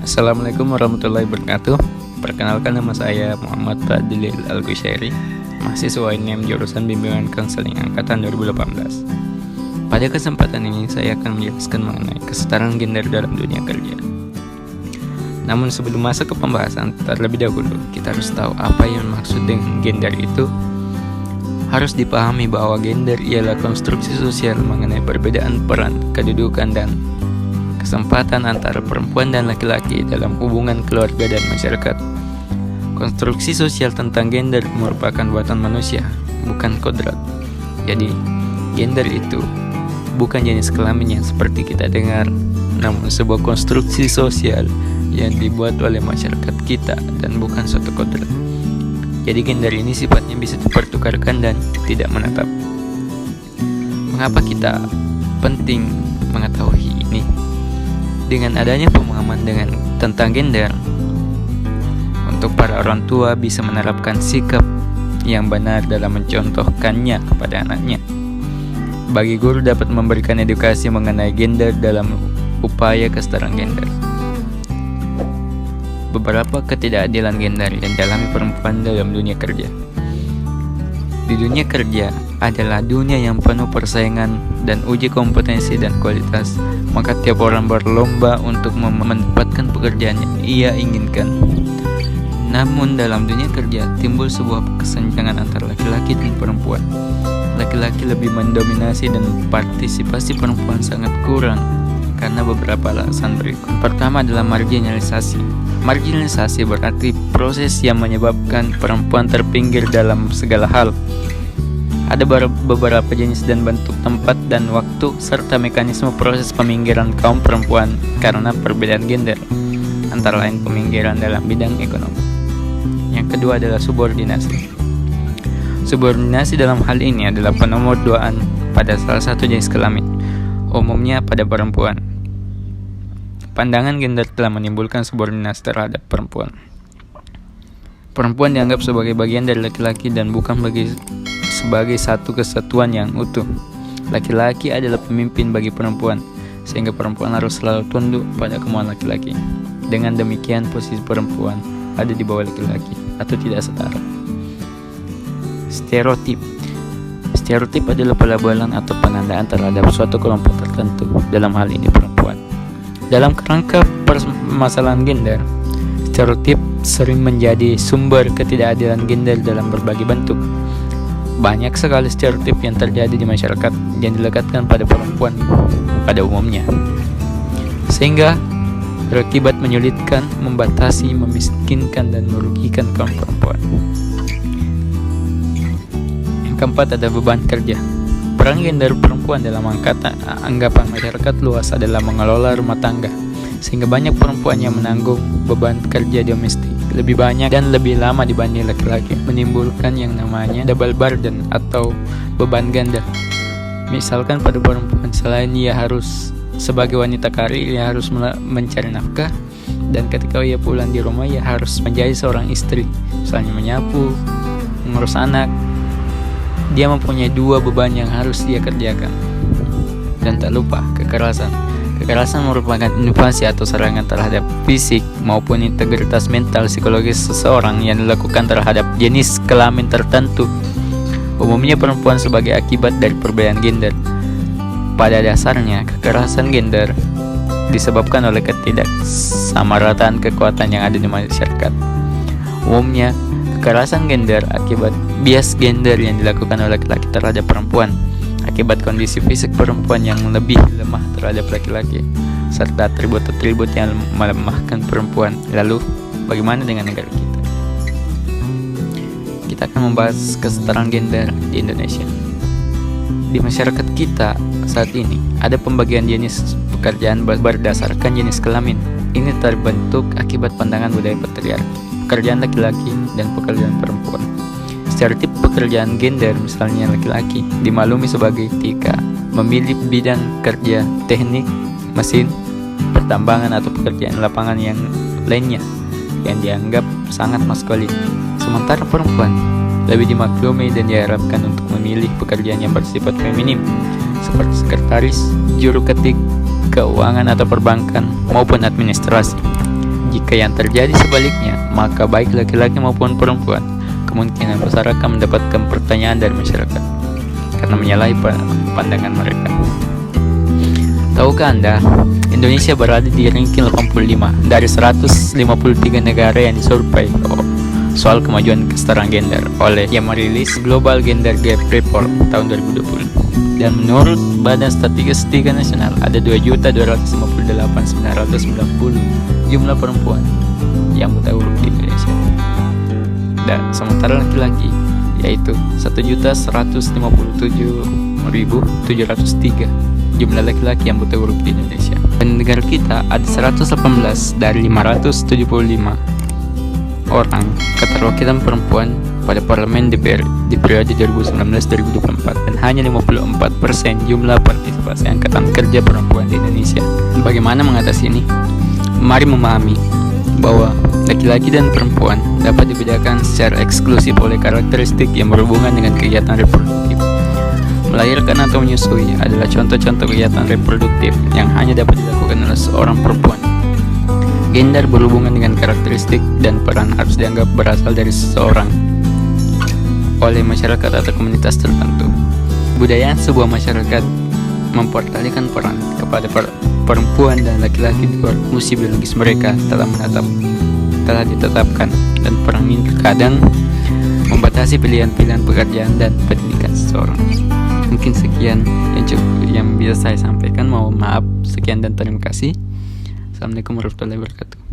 Assalamualaikum warahmatullahi wabarakatuh. Perkenalkan, nama saya Muhammad Fadlil Al-Qushairi, mahasiswa INEM jurusan Bimbingan Konseling angkatan 2018. Pada kesempatan ini saya akan menjelaskan mengenai kesetaraan gender dalam dunia kerja. Namun sebelum masuk ke pembahasan, terlebih dahulu kita harus tahu apa yang maksud dengan gender itu. Harus dipahami bahwa gender ialah konstruksi sosial mengenai perbedaan peran, kedudukan, dan kesempatan antara perempuan dan laki-laki dalam hubungan keluarga dan masyarakat. Konstruksi sosial tentang gender merupakan buatan manusia, bukan kodrat. Jadi, gender itu bukan jenis kelamin yang seperti kita dengar, namun sebuah konstruksi sosial yang dibuat oleh masyarakat kita dan bukan suatu kodrat. Jadi gender ini sifatnya bisa dipertukarkan dan tidak menetap. Mengapa kita penting mengetahui ini? Dengan adanya pemahaman tentang gender, untuk para orang tua bisa menerapkan sikap yang benar dalam mencontohkannya kepada anaknya. Bagi guru dapat memberikan edukasi mengenai gender dalam upaya kesetaraan gender. Beberapa ketidakadilan gender yang dialami perempuan dalam dunia kerja. Di dunia kerja adalah dunia yang penuh persaingan dan uji kompetensi dan kualitas, maka tiap orang berlomba untuk mendapatkan pekerjaan yang ia inginkan. Namun dalam dunia kerja timbul sebuah kesenjangan antara laki-laki dan perempuan. Laki-laki lebih mendominasi dan partisipasi perempuan sangat kurang karena beberapa alasan berikut. Pertama adalah marginalisasi. Marginalisasi berarti proses yang menyebabkan perempuan terpinggir dalam segala hal. Ada beberapa jenis dan bentuk, tempat dan waktu, serta mekanisme proses peminggiran kaum perempuan karena perbedaan gender, antara lain peminggiran dalam bidang ekonomi. Yang kedua adalah subordinasi. Subordinasi dalam hal ini adalah penomorduaan pada salah satu jenis kelamin, umumnya pada perempuan. Pandangan gender telah menimbulkan subordinasi terhadap perempuan. Perempuan dianggap sebagai bagian dari laki-laki dan bukan sebagai satu kesatuan yang utuh. Laki-laki adalah pemimpin bagi perempuan, sehingga perempuan harus selalu tunduk pada kemauan laki-laki. Dengan demikian, posisi perempuan ada di bawah laki-laki atau tidak setara. Stereotip. Stereotip adalah pelabelan atau penandaan terhadap suatu kelompok tertentu, dalam hal ini perempuan. Dalam kerangka permasalahan gender, stereotip sering menjadi sumber ketidakadilan gender dalam berbagai bentuk. Banyak sekali stereotip yang terjadi di masyarakat yang dilekatkan pada perempuan pada umumnya, sehingga berakibat menyulitkan, membatasi, memiskinkan, dan merugikan kaum perempuan. Yang keempat ada beban kerja. Peran gender perempuan dalam anggapan masyarakat luas adalah mengelola rumah tangga, sehingga banyak perempuan yang menanggung beban kerja domestik lebih banyak dan lebih lama dibanding laki-laki, menimbulkan yang namanya double burden atau beban ganda. Misalkan pada perempuan, selain ia harus sebagai wanita karir, ia harus mencari nafkah, dan ketika ia pulang di rumah ia harus menjadi seorang istri, misalnya menyapu, mengurus anak. Dia mempunyai dua beban yang harus dia kerjakan. Dan tak lupa kekerasan. Kekerasan merupakan invasi atau serangan terhadap fisik maupun integritas mental psikologis seseorang yang dilakukan terhadap jenis kelamin tertentu, umumnya perempuan, sebagai akibat dari perbedaan gender. Pada dasarnya, kekerasan gender disebabkan oleh ketidaksamarataan kekuatan yang ada di masyarakat. Umumnya, kekerasan gender akibat bias gender yang dilakukan oleh laki-laki terhadap perempuan, akibat kondisi fisik perempuan yang lebih lemah terhadap laki-laki, serta atribut-atribut yang melemahkan perempuan. Lalu, bagaimana dengan negara kita? Kita akan membahas kesetaraan gender di Indonesia. Di masyarakat kita saat ini, ada pembagian jenis pekerjaan berdasarkan jenis kelamin. Ini terbentuk akibat pandangan budaya patriarki, pekerjaan laki-laki dan pekerjaan perempuan. Stereotip pekerjaan gender, misalnya laki-laki dimaklumi sebagai ketika memilih bidang kerja teknik, mesin, pertambangan, atau pekerjaan lapangan yang lainnya yang dianggap sangat maskulin. Sementara perempuan lebih dimaklumi dan diharapkan untuk memilih pekerjaan yang bersifat feminim, seperti sekretaris, juru ketik, keuangan atau perbankan, maupun administrasi. Jika yang terjadi sebaliknya, maka baik laki-laki maupun perempuan, kemungkinan besar akan mendapatkan pertanyaan dari masyarakat karena menyalahi pandangan mereka. Tahukah Anda, Indonesia berada di ranking 85 dari 153 negara yang disurvei soal kemajuan kesetaraan gender oleh yang merilis Global Gender Gap Report tahun 2020. Dan menurut Badan Statistika Nasional, ada 2.258.990 jumlah perempuan yang buta huruf di Indonesia. Dan sementara laki-laki yaitu 1.157.703 jumlah laki-laki yang buta huruf di Indonesia. Dan negara kita ada 118 dari 575 orang keterwakilan perempuan pada parlemen DPR di periode 2019-2024 dan hanya 54% jumlah partisipasi angkatan kerja perempuan di Indonesia. Bagaimana mengatasi ini? Mari memahami bahwa laki-laki dan perempuan dapat dibedakan secara eksklusif oleh karakteristik yang berhubungan dengan kegiatan reproduktif. Melahirkan atau menyusui adalah contoh-contoh kegiatan reproduktif yang hanya dapat dilakukan oleh seorang perempuan. Gender berhubungan dengan karakteristik dan peran harus dianggap berasal dari seseorang oleh masyarakat atau komunitas tertentu. Budaya sebuah masyarakat memperalihkan peran kepada perempuan dan laki-laki di luar fungsi biologis mereka telah ditetapkan, dan perang ini terkadang membatasi pilihan-pilihan pekerjaan dan pendidikan seseorang. Mungkin sekian yang bisa saya sampaikan. Mohon maaf, sekian dan terima kasih. Assalamualaikum warahmatullahi wabarakatuh.